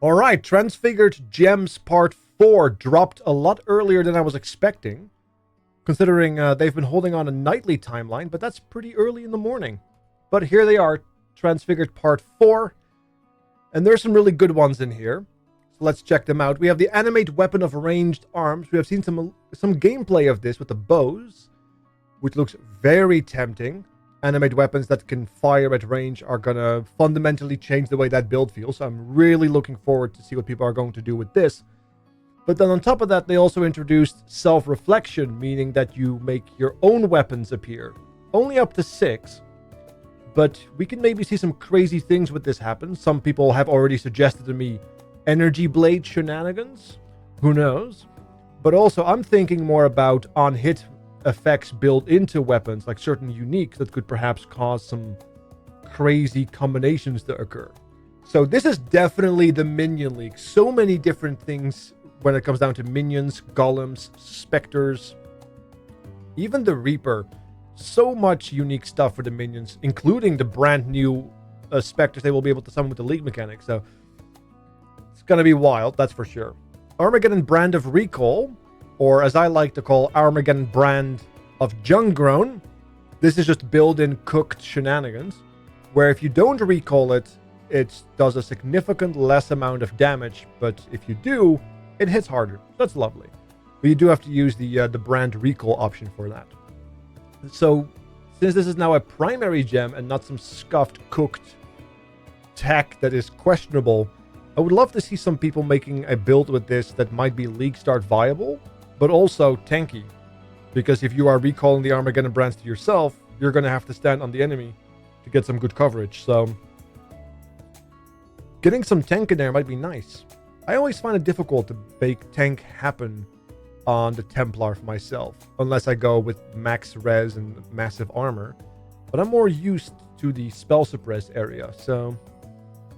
Alright, Transfigured Gems Part 4 dropped a lot earlier than I was expecting, considering they've been holding on a nightly timeline, but that's pretty early in the morning. But here they are, Transfigured Part 4, and there's some really good ones in here. So let's check them out. We have the animate weapon of ranged arms. We have seen some gameplay of this with the bows, which looks very tempting. Animate weapons that can fire at range are going to fundamentally change the way that build feels. So I'm really looking forward to see what people are going to do with this. But then on top of that, they also introduced self-reflection, meaning that you make your own weapons appear. Only up to 6. But we can maybe see some crazy things with this happen. Some people have already suggested to me energy blade shenanigans. Who knows? But also, I'm thinking more about on-hit effects built into weapons, like certain uniques that could perhaps cause some crazy combinations to occur. So this is definitely the Minion League. So many different things when it comes down to minions, golems, specters, even the Reaper. So much unique stuff for the minions, including the brand new specters they will be able to summon with the League mechanic. So it's gonna be wild, that's for sure. Armageddon Brand of Recall, or as I like to call Armageddon Brand of Jungrown. This is just built-in cooked shenanigans, where if you don't recall it, it does a significant less amount of damage, but if you do, it hits harder. That's lovely. But you do have to use the brand recall option for that. So, since this is now a primary gem and not some scuffed, cooked tech that is questionable, I would love to see some people making a build with this that might be League Start viable, but also tanky. Because if you are recalling the Armageddon brands to yourself, you're going to have to stand on the enemy to get some good coverage. So, getting some tank in there might be nice. I always find it difficult to make tank happen on the Templar for myself, unless I go with max res and massive armor. But I'm more used to the spell suppress area, so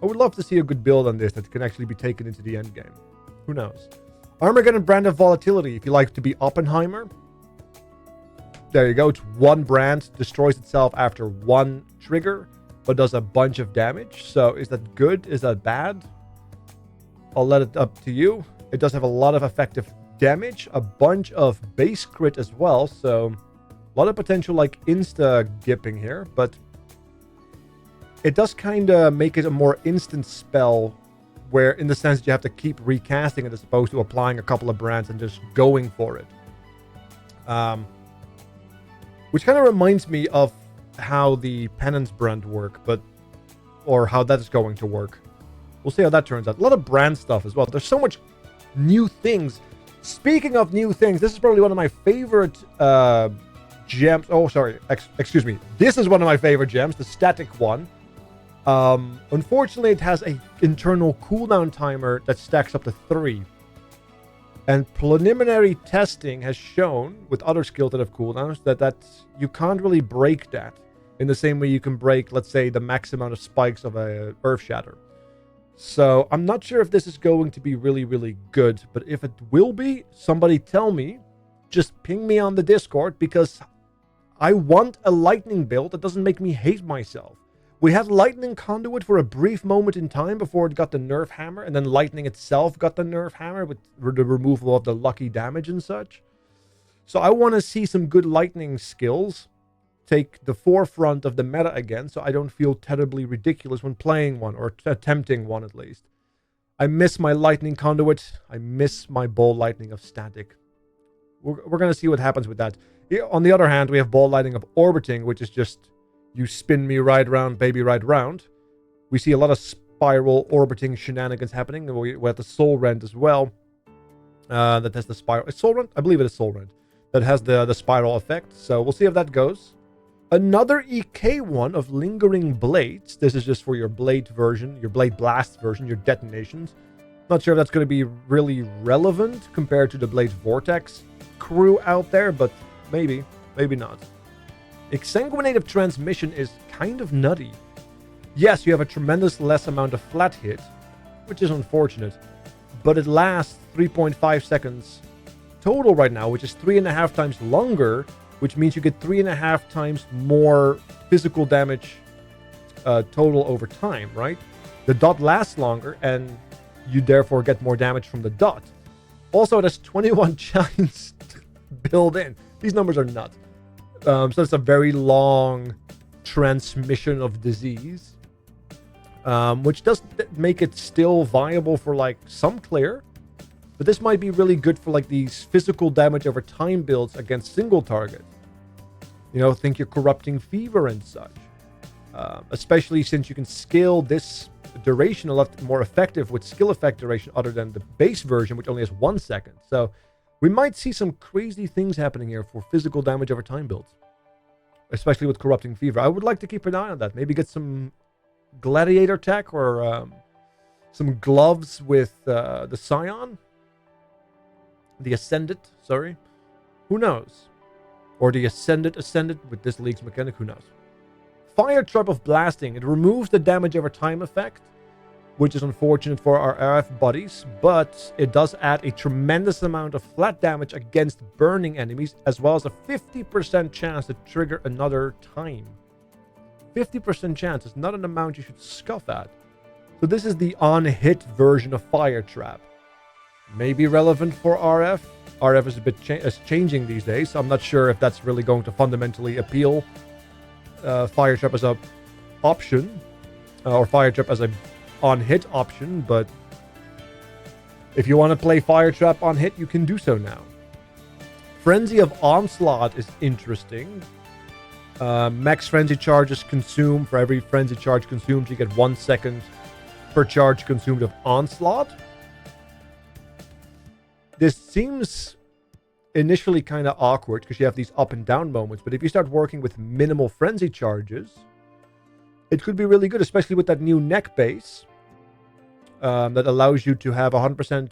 I would love to see a good build on this that can actually be taken into the end game. Who knows? Armageddon Brand of Volatility. If you like to be Oppenheimer, there you go. It's one brand, destroys itself after one trigger, but does a bunch of damage. So is that good? Is that bad? I'll let it up to you. It does have a lot of effective damage, a bunch of base crit as well, so a lot of potential like insta-gipping here, but it does kind of make it a more instant spell, where in the sense that you have to keep recasting it as opposed to applying a couple of brands and just going for it. Which kind of reminds me of how the Penance brand work, or how that is going to work. We'll see how that turns out. A lot of brand stuff as well. There's so much new things. Speaking of new things, this is probably one of my favorite gems. Oh, sorry. Excuse me. This is one of my favorite gems, the static one. Unfortunately, it has an internal cooldown timer that stacks up to 3. And preliminary testing has shown, with other skills that have cooldowns, that you can't really break that in the same way you can break, let's say, the max amount of spikes of a Earth Shatter. So I'm not sure if this is going to be really, really good, but if it will be, somebody tell me. Just ping me on the Discord, because I want a lightning build that doesn't make me hate myself. We had Lightning Conduit for a brief moment in time before it got the Nerf Hammer, and then Lightning itself got the Nerf Hammer with the removal of the lucky damage and such. So I want to see some good lightning skills take the forefront of the meta again, so I don't feel terribly ridiculous when playing one, or attempting one at least. I miss my Lightning Conduit. I miss my Ball Lightning of Static. We're going to see what happens with that. On the other hand, we have Ball Lightning of Orbiting, which is just, you spin me right round, baby, right round. We see a lot of spiral orbiting shenanigans happening. We have the Soul Rend as well. That has the spiral. Is Soul Rend? I believe it is Soul Rend. That has the spiral effect. So we'll see how that goes. Another EK one of Lingering Blades. This is just for your Blade version, your Blade Blast version, your detonations. Not sure if that's going to be really relevant compared to the Blade Vortex crew out there, but maybe, maybe not. Exsanguinative Transmission is kind of nutty. Yes, you have a tremendous less amount of flat hit, which is unfortunate, but it lasts 3.5 seconds total right now, which is 3.5 times longer, which means you get 3.5 times more physical damage total over time, right? The dot lasts longer, and you therefore get more damage from the dot. Also, there's 21 giants built in. These numbers are nuts. So it's a very long transmission of disease, which does make it still viable for like some clear. But this might be really good for like these physical damage over time builds against single target. You know, think your Corrupting Fever and such. Especially since you can scale this duration a lot more effective with skill effect duration other than the base version, which only has 1 second. So we might see some crazy things happening here for physical damage over time builds. Especially with Corrupting Fever. I would like to keep an eye on that. Maybe get some Gladiator tech or some gloves with the Scion. The Ascendant, sorry. Who knows? Or the Ascendant with this league's mechanic, who knows? Fire Trap of Blasting. It removes the damage over time effect, which is unfortunate for our RF buddies, but it does add a tremendous amount of flat damage against burning enemies, as well as a 50% chance to trigger another time. 50% chance is not an amount you should scoff at. So this is the on-hit version of Fire Trap. Maybe relevant for RF. RF is a bit changing these days, so I'm not sure if that's really going to fundamentally appeal Fire Trap as a option, or Fire Trap as a on-hit option, but if you want to play Fire Trap on hit, you can do so now. Frenzy of Onslaught is interesting. Max Frenzy charges consume. For every Frenzy charge consumed, you get 1 second per charge consumed of Onslaught. This seems initially kind of awkward because you have these up and down moments, but if you start working with minimal Frenzy charges, it could be really good, especially with that new neck base that allows you to have 100%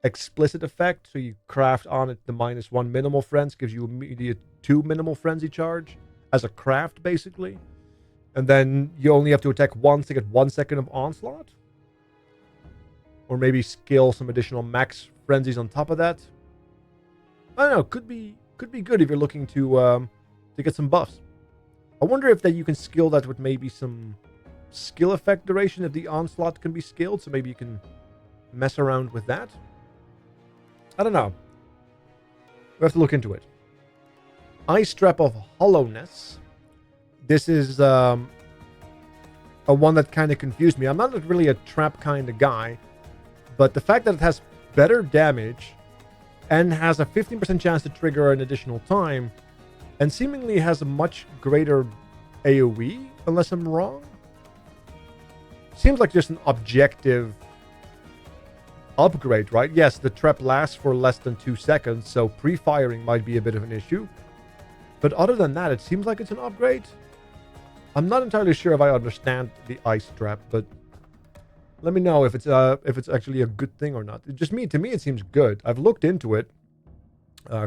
explicit effect. So you craft on it the -1 minimal frenzy, gives you immediate 2 minimal frenzy charge as a craft, basically. And then you only have to attack once to get 1 second of onslaught. Or maybe skill some additional max frenzies on top of that. I don't know. Could be good if you're looking to get some buffs. I wonder if that you can skill that with maybe some skill effect duration, if the onslaught can be skilled, so maybe you can mess around with that. I don't know. We have to look into it. Ice Trap of Hollowness. This is a one that kind of confused me. I'm not really a trap kind of guy, but the fact that it has better damage and has a 15% chance to trigger an additional time, and seemingly has a much greater AoE, unless I'm wrong. Seems like just an objective upgrade, right? Yes, the trap lasts for less than 2 seconds, so pre-firing might be a bit of an issue. But other than that, it seems like it's an upgrade. I'm not entirely sure if I understand the ice trap, but let me know if it's actually a good thing or not. To me, it seems good. I've looked into it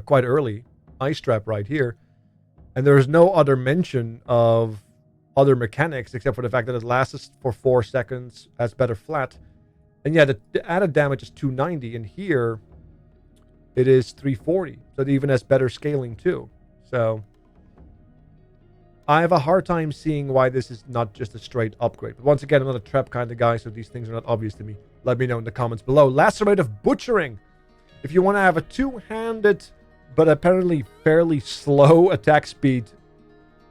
quite early. Ice trap right here. And there's no other mention of other mechanics except for the fact that it lasts for 4 seconds, has better flat. And yeah, the added damage is 290, and here it is 340. So it even has better scaling too. So I have a hard time seeing why this is not just a straight upgrade. But once again, I'm not a trap kind of guy, so these things are not obvious to me. Let me know in the comments below. Lacerate of Butchering. If you want to have a two-handed but apparently fairly slow attack speed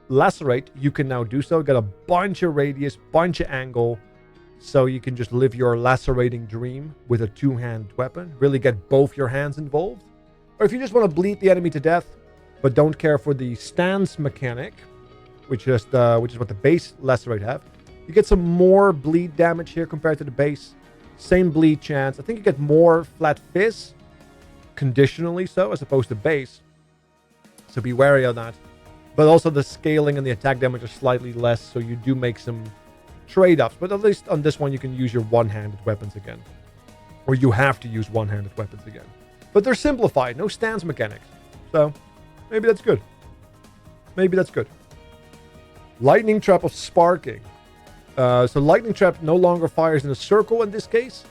lacerate, you can now do so. Got a bunch of radius, bunch of angle, so you can just live your lacerating dream with a two-hand weapon. Really get both your hands involved. Or if you just want to bleed the enemy to death, but don't care for the stance mechanic, which is what the base lacerate have, you get some more bleed damage here compared to the base. Same bleed chance. I think you get more flat fizz, conditionally so, as opposed to base. So be wary of that. But also the scaling and the attack damage are slightly less, so you do make some trade-offs. But at least on this one, you can use your one-handed weapons again. Or you have to use one-handed weapons again. But they're simplified, no stance mechanics. So maybe that's good. Maybe that's good. Lightning Trap of Sparking. So Lightning Trap no longer fires in a circle in this case,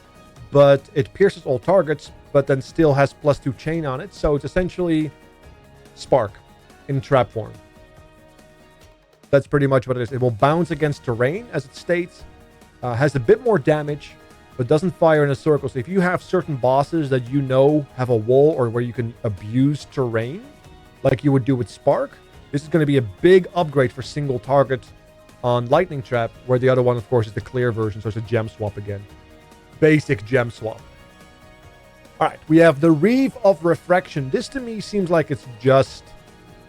but it pierces all targets, but then still has +2 chain on it. So it's essentially Spark in trap form. That's pretty much what it is. It will bounce against terrain, as it states. Has a bit more damage, but doesn't fire in a circle. So if you have certain bosses that you know have a wall or where you can abuse terrain, like you would do with Spark, this is going to be a big upgrade for single target on Lightning Trap, where the other one, of course, is the clear version, so it's a gem swap again. Basic gem swap. Alright, we have the Reeve of Refraction. This to me seems like it's just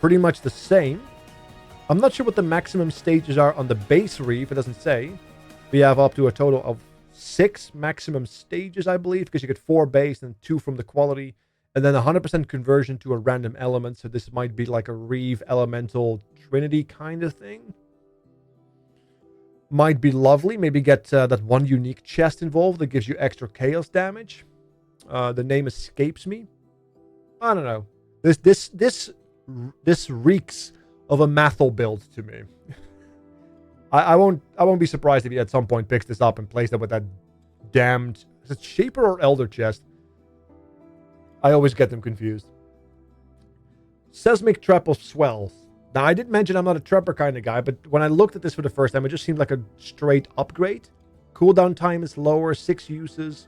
pretty much the same. I'm not sure what the maximum stages are on the base Reeve, it doesn't say. We have up to a total of 6 maximum stages, I believe, because you get 4 base and 2 from the quality, and then 100% conversion to a random element, so this might be like a Reeve Elemental Trinity kind of thing. Might be lovely. Maybe get that one unique chest involved that gives you extra chaos damage. The name escapes me. I don't know. This reeks of a Mathel build to me. I won't be surprised if he at some point picks this up and plays it with that damned, is it Shaper or Elder chest? I always get them confused. Seismic Trap of Swells. Now, I did mention I'm not a trapper kind of guy, but when I looked at this for the first time, it just seemed like a straight upgrade. Cooldown time is lower, 6 uses.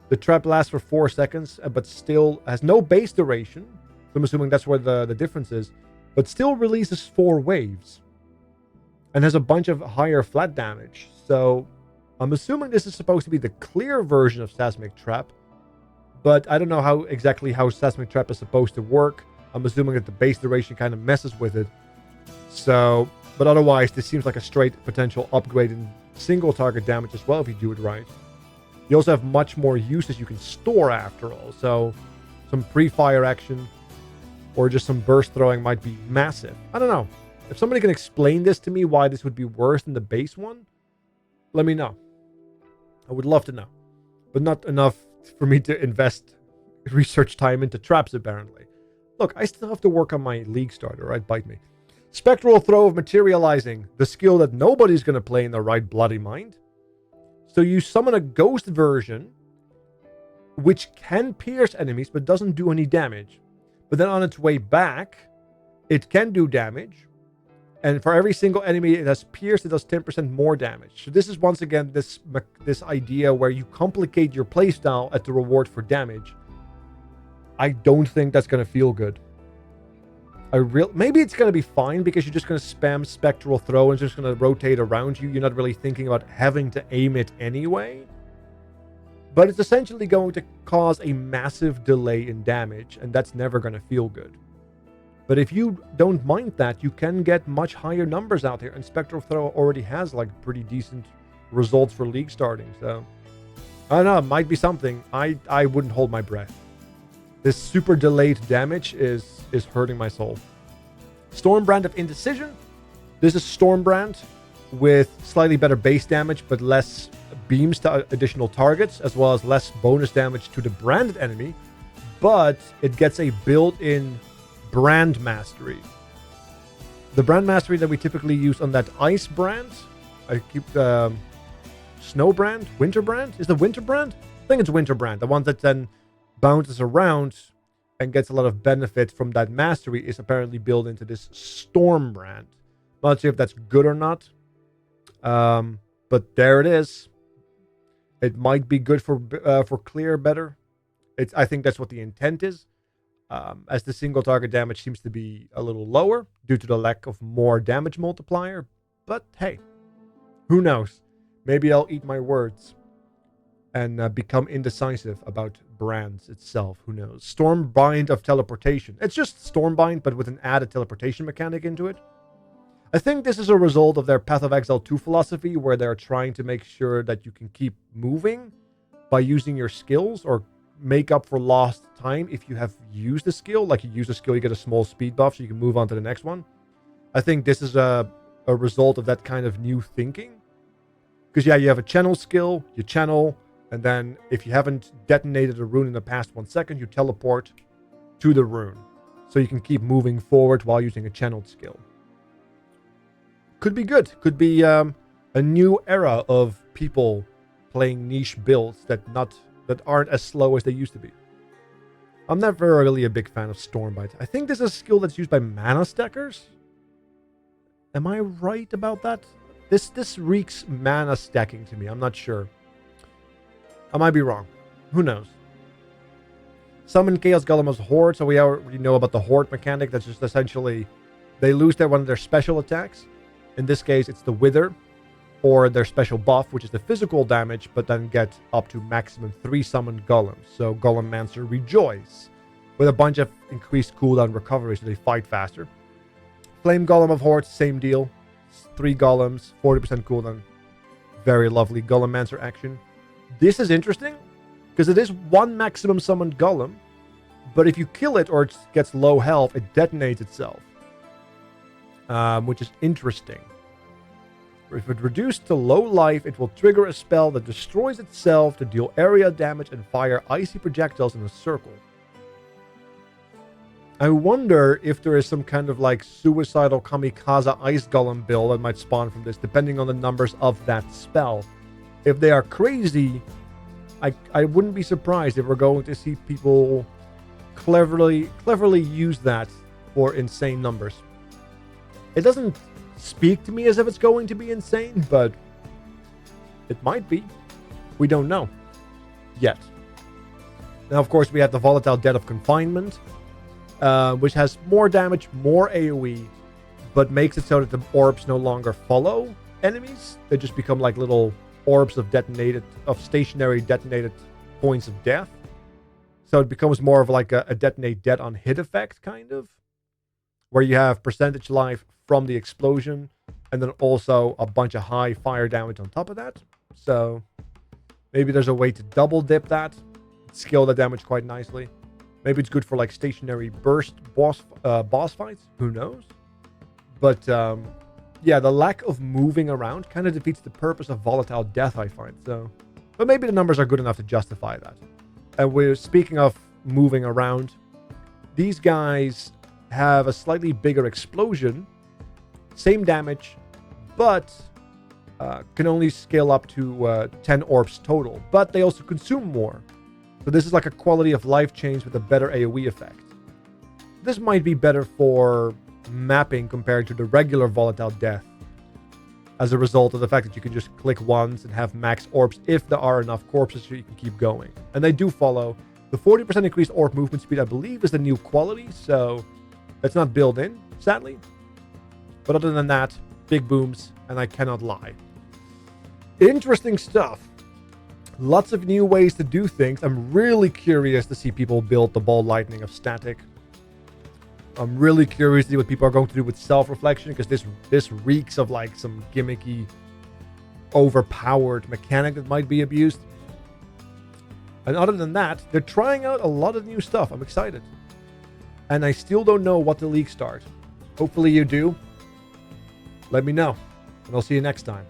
The trap lasts for 4 seconds, but still has no base duration. So I'm assuming that's where the difference is. But still releases 4 waves. And has a bunch of higher flat damage. So I'm assuming this is supposed to be the clear version of Seismic Trap. But I don't know exactly how Seismic Trap is supposed to work. I'm assuming that the base duration kind of messes with it. So, but otherwise, this seems like a straight potential upgrade in single target damage as well if you do it right. You also have much more uses you can store after all. So some pre-fire action or just some burst throwing might be massive. I don't know. If somebody can explain this to me, why this would be worse than the base one, let me know. I would love to know. But not enough for me to invest research time into traps, apparently. Look, I still have to work on my League starter, right? Bite me. Spectral Throw of Materializing. The skill that nobody's going to play in their right bloody mind. So you summon a ghost version, which can pierce enemies, but doesn't do any damage. But then on its way back, it can do damage. And for every single enemy it has pierced, it does 10% more damage. So this is once again this idea where you complicate your playstyle at the reward for damage. I don't think that's going to feel good. Maybe it's going to be fine because you're just going to spam Spectral Throw and it's just going to rotate around you. You're not really thinking about having to aim it anyway. But it's essentially going to cause a massive delay in damage, and that's never going to feel good. But if you don't mind that, you can get much higher numbers out there, and Spectral Throw already has like pretty decent results for League starting. So I don't know, it might be something. I wouldn't hold my breath. This super delayed damage is hurting my soul. Stormbrand of Indecision. This is Stormbrand with slightly better base damage, but less beams to additional targets, as well as less bonus damage to the branded enemy. But it gets a built-in brand mastery. The brand mastery that we typically use on that ice brand. I keep snow brand, winter brand. Is the winter brand? I think it's winter brand. The one that then bounces around and gets a lot of benefit from that mastery is apparently built into this storm brand. Not sure if that's good or not. But there it is. It might be good for clear better. I think that's what the intent is. As the single target damage seems to be a little lower due to the lack of more damage multiplier. But hey, who knows? Maybe I'll eat my words and become indecisive about brands itself. Who knows? Stormbind of Teleportation. It's just Stormbind, but with an added teleportation mechanic into it. I think this is a result of their Path of Exile 2 philosophy, where they're trying to make sure that you can keep moving by using your skills, or make up for lost time if you have used a skill. Like you use a skill, you get a small speed buff so you can move on to the next one. I think this is a result of that kind of new thinking. Because yeah, you have a channel skill, you channel, and then if you haven't detonated a rune in the past 1 second, you teleport to the rune. So you can keep moving forward while using a channeled skill. Could be good. Could be a new era of people playing niche builds that aren't as slow as they used to be. I'm never really a big fan of Stormbind. I think this is a skill that's used by mana stackers. Am I right about that? This reeks mana stacking to me. I'm not sure. I might be wrong. Who knows? Summon Chaos Golem as Horde, so we already know about the Horde mechanic. That's just essentially they lose one of their special attacks. In this case, it's the Wither, or their special buff, which is the physical damage, but then get up to maximum 3 summoned golems. So Golemmancer Rejoice, with a bunch of increased cooldown recovery, so they fight faster. Flame Golem of Horde, same deal. 3 golems, 40% cooldown. Very lovely Golemmancer action. This is interesting, because it is 1 maximum summoned golem, but if you kill it or it gets low health, it detonates itself. Which is interesting. If it reduced to low life, it will trigger a spell that destroys itself to deal area damage and fire icy projectiles in a circle. I wonder if there is some kind of like suicidal kamikaze ice golem build that might spawn from this, depending on the numbers of that spell. If they are crazy, I wouldn't be surprised if we're going to see people cleverly use that for insane numbers. It doesn't speak to me as if it's going to be insane, but it might be. We don't know yet. Now, of course, we have the Volatile Debt of Confinement, which has more damage, more AoE, but makes it so that the orbs no longer follow enemies. They just become like little orbs of stationary detonated points of death. So it becomes more of like a detonate dead on hit effect, kind of, where you have percentage life from the explosion, and then also a bunch of high fire damage on top of that. So maybe there's a way to double dip that, scale the damage quite nicely. Maybe it's good for like stationary burst boss fights. Who knows? But yeah, the lack of moving around kind of defeats the purpose of Volatile Death, I find. So, but maybe the numbers are good enough to justify that. And we're speaking of moving around. These guys have a slightly bigger explosion. Same damage, but can only scale up to 10 orbs total. But they also consume more. So this is like a quality of life change with a better AoE effect. This might be better for mapping compared to the regular Volatile Death, as a result of the fact that you can just click once and have max orbs if there are enough corpses so you can keep going. And they do follow. The 40% increased orb movement speed, I believe, is the new quality, so that's not built in, sadly. But other than that, big booms, and I cannot lie. Interesting stuff. Lots of new ways to do things. I'm really curious to see people build the ball lightning of static. I'm really curious to see what people are going to do with self-reflection, because this reeks of like some gimmicky, overpowered mechanic that might be abused. And other than that, they're trying out a lot of new stuff. I'm excited. And I still don't know what the league start. Hopefully you do. Let me know. And I'll see you next time.